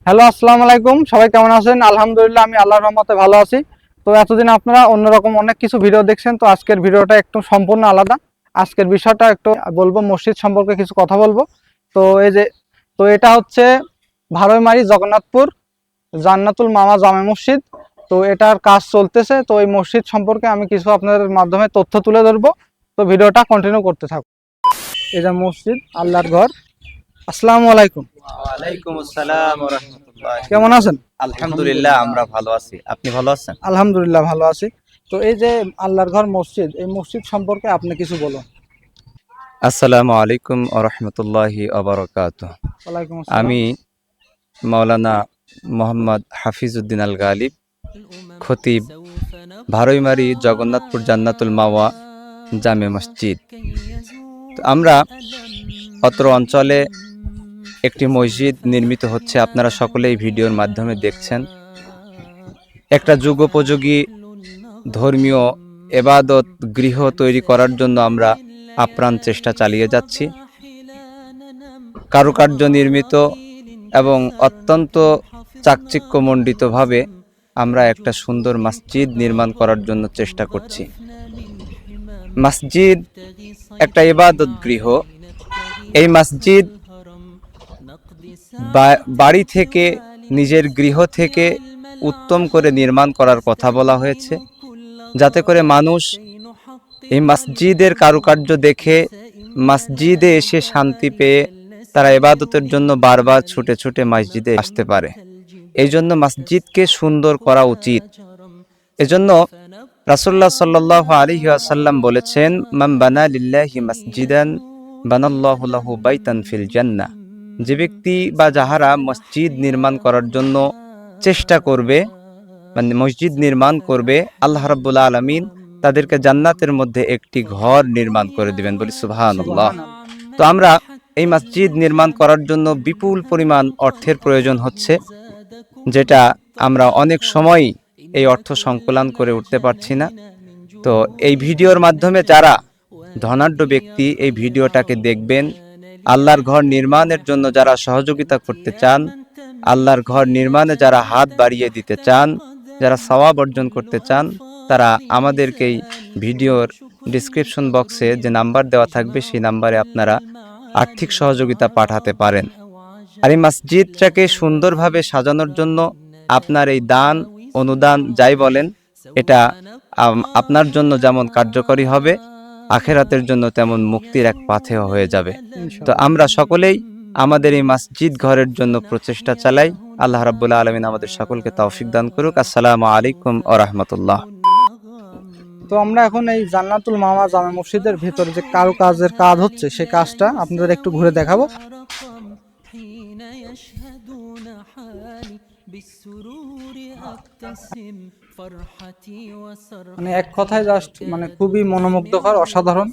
Hello, আসসালামু আলাইকুম। সবাই কেমন আছেন? আলহামদুলিল্লাহ, আমি আল্লাহর রহমতে ভালো আছি। তো এতদিন আপনারা অন্যরকম অনেক কিছু ভিডিও দেখছেন, তো আজকের ভিডিওটা একটু সম্পূর্ণ আলাদা। আজকের বিষয়টা একটু বলবো, মসজিদ সম্পর্কে কিছু কথা বলবো। তো এই যে, তো এটা হচ্ছে ভারৈমারি জগন্নাথপুর জান্নাতুল মামা জামে মসজিদ। তো এটার কাজ চলতেছে। তো এই মসজিদ সম্পর্কে আমি কিছু আপনাদের মাধ্যমে তথ্য তুলে ধরবো। তো ভিডিওটা কন্টিনিউ করতে থাকুন। এই যে মসজিদ, আল্লাহর ঘর। আসসালামু আলাইকুম। ওয়ালাইকুম আসসালাম ওয়া রাহমাতুল্লাহি। কেমন আছেন? আলহামদুলিল্লাহ, আমরা ভালো আছি। আপনি ভালো আছেন? আলহামদুলিল্লাহ, ভালো আছি। তো এই যে আল্লাহর ঘর মসজিদ, এই মসজিদ সম্পর্কে আপনি কিছু বলুন। আসসালামু আলাইকুম ওয়া রাহমাতুল্লাহি ওয়া বারাকাতুহু। ওয়ালাইকুম আসসালাম। আমি মাওলানা মোহাম্মদ হাফিজউদ্দিন আল গালিব, খতিব, ভারৈমারি জগন্নাথপুর জান্নাতুল মাওয়া জামে মসজিদ। তো আমরা অত্র অঞ্চলে একটি মসজিদ নির্মিত হচ্ছে, আপনারা সকলেই ভিডিওর মাধ্যমে দেখছেন। একটা যুগোপযোগী ধর্মীয় এবাদত গৃহ তৈরি করার জন্য আমরা আপ্রাণ চেষ্টা চালিয়ে যাচ্ছি। কারুকার্য নির্মিত এবং অত্যন্ত চাকচিক্যমণ্ডিতভাবে আমরা একটা সুন্দর মসজিদ নির্মাণ করার জন্য চেষ্টা করছি। মসজিদ একটা ইবাদত গৃহ। এই মসজিদ বাড়ি থেকে, নিজের গৃহ থেকে উত্তম করে নির্মাণ করার কথা বলা হয়েছে, যাতে করে মানুষ এই মসজিদের কারুকার্য দেখে মসজিদে এসে শান্তি পেয়ে তারা ইবাদতের জন্য বারবার ছুটে ছুটে মসজিদে আসতে পারে। এই জন্য মসজিদকে সুন্দর করা উচিত। এজন্য রাসূলুল্লাহ সাল্লাল্লাহু আলাইহি ওয়াসাল্লাম বলেছেন, মান বানা লিল্লাহি মসজিদান বানাল্লাহু লাহু বাইতান ফিল জান্নাহ। যে ব্যক্তি বা যাহারা মসজিদ নির্মাণ করার জন্য চেষ্টা করবে, মানে মসজিদ নির্মাণ করবে, আল্লাহ রাব্বুল আলামিন তাদেরকে জান্নাতের মধ্যে একটি ঘর নির্মাণ করে দিবেন। বলি সুবহানাল্লাহ। তো আমরা এই মসজিদ নির্মাণ করার জন্য বিপুল পরিমাণ অর্থের প্রয়োজন হচ্ছে, যেটা আমরা অনেক সময় এই অর্থ সংকলন করে উঠতে পারছি না। তো এই ভিডিওর মাধ্যমে যারা ধনাঢ্য ব্যক্তি এই ভিডিওটাকে দেখবেন, আল্লাহর ঘর নির্মাণের জন্য যারা সহযোগিতা করতে চান, আল্লাহর ঘর নির্মাণে যারা হাত বাড়িয়ে দিতে চান, যারা সওয়াব অর্জন করতে চান, তারা আমাদেরকেই ভিডিওর ডিসক্রিপশন বক্সে যে নাম্বার দেওয়া থাকবে সেই নাম্বারে আপনারা আর্থিক সহযোগিতা পাঠাতে পারেন। আর এই মসজিদটাকে সুন্দরভাবে সাজানোর জন্য আপনার এই দান, অনুদান যাই বলেন, এটা আপনার জন্য যেমন কার্যকরী হবে, আখেরাতের জন্য তেমন মুক্তির এক পাথেয় হয়ে যাবে। তো আমরা সকলেই আমাদের এই মসজিদ ঘরের জন্য প্রচেষ্টা চালাই। আল্লাহ রাব্বুল আলামিন আমাদের সকলকে তৌফিক দান করুক। আসসালামু আলাইকুম ওয়া রাহমাতুল্লাহ। তো আমরা এখন এই জান্নাতুল মামা জামে মসজিদের ভিতরে যে কারুকাজের কাজ হচ্ছে, সেই কাজটা আপনাদের একটু ঘুরে দেখাবো। মানে এক কথায় জাস্ট মানে খুবই মনোমুগ্ধকর, অসাধারণ।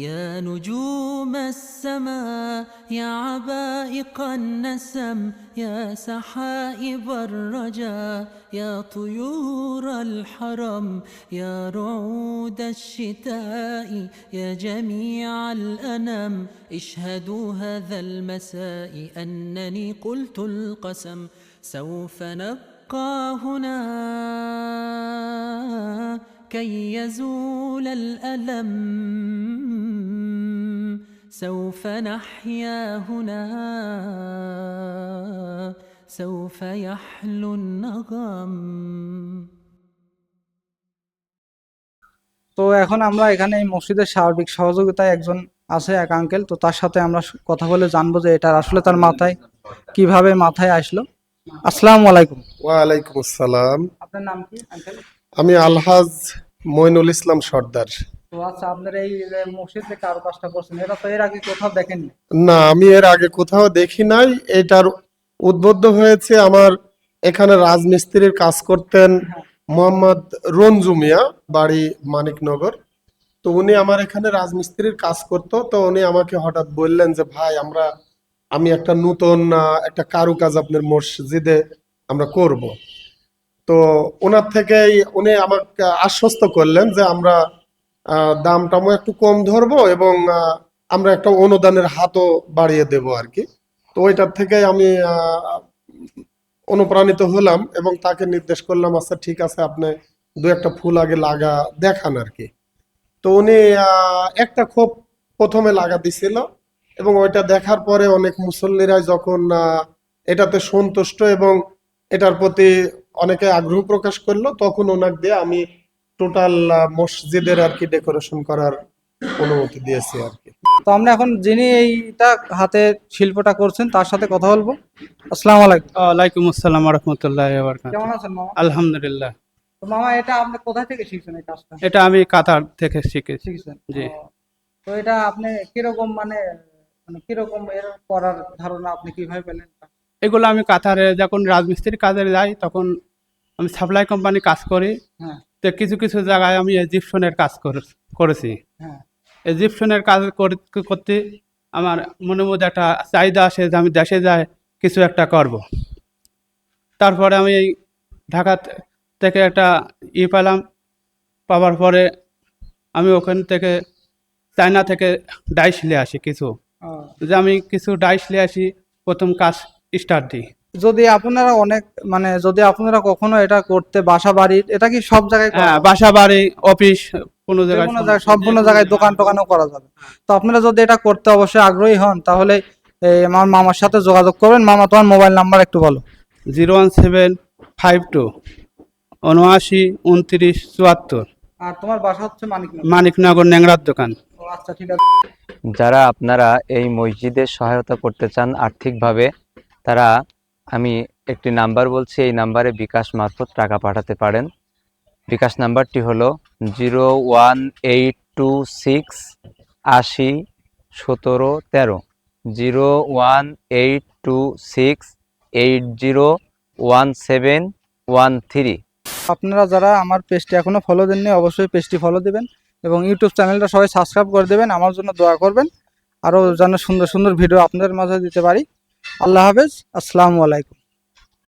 يا نجوم السماء يا عبائق النسم يا سحائب الرجاء يا طيور الحرم يا رعود الشتاء يا جميع الأنام اشهدوا هذا المساء أنني قلت القسم سوف نبقى هنا كي يزول الألم سوف نحيا هنا سوف يحلو النغم। তো এখন আমরা এখানে এই মসজিদের সার্বিক সহযোগিতায় একজন আছে, এক আঙ্কেল। তো তার সাথে আমরা কথা বলে জানবো যে এটা আসলে তার মাথায় কিভাবে মাথায় আসলো। আসসালামু আলাইকুম। ওয়ালাইকুম আসসালাম। আপনার নাম কি আঙ্কেল? আমি আলহাজ মইনুল ইসলাম সর্দার। তো আচ্ছা, আপনার এই যে মসজিদে কারো কাজটা করছেন, এটা তো এর আগে কোথাও দেখেননি? না, আমি এর আগে কোথাও দেখি নাই। এটার উদ্বুদ্ধ হয়েছে আমার এখানে রাজমিস্ত্রির কাজ করতেন মোহাম্মদ রঞ্জু মিয়া, বাড়ি মানিকনগর। তো উনি আমার এখানে রাজমিস্ত্রির কাজ করতো। তো উনি আমাকে হঠাৎ বললেন যে ভাই, আমি একটা নতুন একটা কারুকাজ আপনার মসজিদে আমরা করব। তো ওনার থেকেই উনি আমাকে আশ্বস্ত করলেন যে আমরা দামটাও একটু কম ধরবো এবং আমরা একটা অনুদানের হাতও বাড়িয়ে দেব আর কি। তো ওইটার থেকে আমি অনুপ্রাণিত হলাম এবং তাকে নির্দেশ করলাম, আচ্ছা ঠিক আছে, আপনি দু একটা ফুল আগে লাগা দেখান আর কি। তো উনি একটা খোপ প্রথমে লাগা দিছিল এবং ওইটা দেখার পরে অনেক মুসল্লিরা যখন এটাতে সন্তুষ্ট এবং এটার প্রতি অনেকে আগ্রহ প্রকাশ করলো, তখন ওনাকে দিয়ে আমি টোটাল মসজিদের আর কি ডেকোরেশন করার অনুমতি দিয়েছি আর কি। তো আমরা এখন যিনি এইটা হাতে শিল্পটা করছেন তার সাথে কথা বলবো। আসসালামু আলাইকুম। ওয়ালাইকুম আসসালাম রহমতুল্লাহ। কেমন আছেন মামা? আলহামদুলিল্লাহ। তো মামা এটা আপনি কোথা থেকে শিখছেন এই কাজটা? এটা আমি কাতার থেকে শিখেছি। শিখছেন? জি। ও, তো এটা আপনি কিরকম মানে মানে কিরকম এর করার ধারণা আপনি কিভাবে পেলেন? এগুলো আমি কাতারে যখন রাজমিস্ত্রির কাজে যাই তখন আমি সাপ্লাই কোম্পানি কাজ করি। হ্যাঁ তো কিছু কিছু জায়গায় আমি ইজিপশনের কাজ করেছি। হ্যাঁ ইজিপশনের কাজ করতে করতে আমার মনের মধ্যে একটা চাহিদা আসে যে আমি দেশে যাই কিছু একটা করব। তারপরে আমি এই ঢাকা থেকে একটা পেলাম। পাওয়ার পরে আমি ওখান থেকে চায়না থেকে ডাইস নিয়ে আসি কিছু, ও, যে আমি কিছু ডাইস নিয়ে আসি, প্রথম কাজ স্টার্ট দিই। যদি আপনারা অনেক মানে যদি আপনারা কখনো এটা করতে বাসা বাড়ির এটা কি সব জায়গায় করা হ্যাঁ, যাবে? বাসা বাড়ি অফিস কোনো যে জায়গায় কোনো জায়গায় সম্পূর্ণ জায়গায় দোকান টোকানও করা যাবে। তো আপনারা যদি এটা করতে অবশ্যই আগ্রহী হন তাহলে এই আমার মামার সাথে যোগাযোগ করবেন। মামা তোমার মোবাইল নাম্বার একটু বলো। 01752 79 29 74, আর তোমার বাসা হচ্ছে মানিকনগর। মানিকনগর ন্যাংরার দোকান। ও আচ্ছা ঠিক আছে। যারা আপনারা এই মসজিদে সহায়তা করতে চান আর্থিকভাবে, তারা আমি একটি নাম্বার বলছি, এই নাম্বারে বিকাশ মারফত টাকা পাঠাতে পারেন। বিকাশ নাম্বারটি হলো 01826 80 17 13, 01826 80 1713। আপনারা যারা আমার পেজটি এখনো ফলো দেননি অবশ্যই পেজটি ফলো দিবেন এবং ইউটিউব চ্যানেলটা সবাই সাবস্ক্রাইব করে দেবেন। আমার জন্য দোয়া করবেন, আরও যেন সুন্দর সুন্দর ভিডিও আপনাদের মাঝে দিতে পারি। আল্লাহ হাফেজ, আসসালামু আলাইকুম।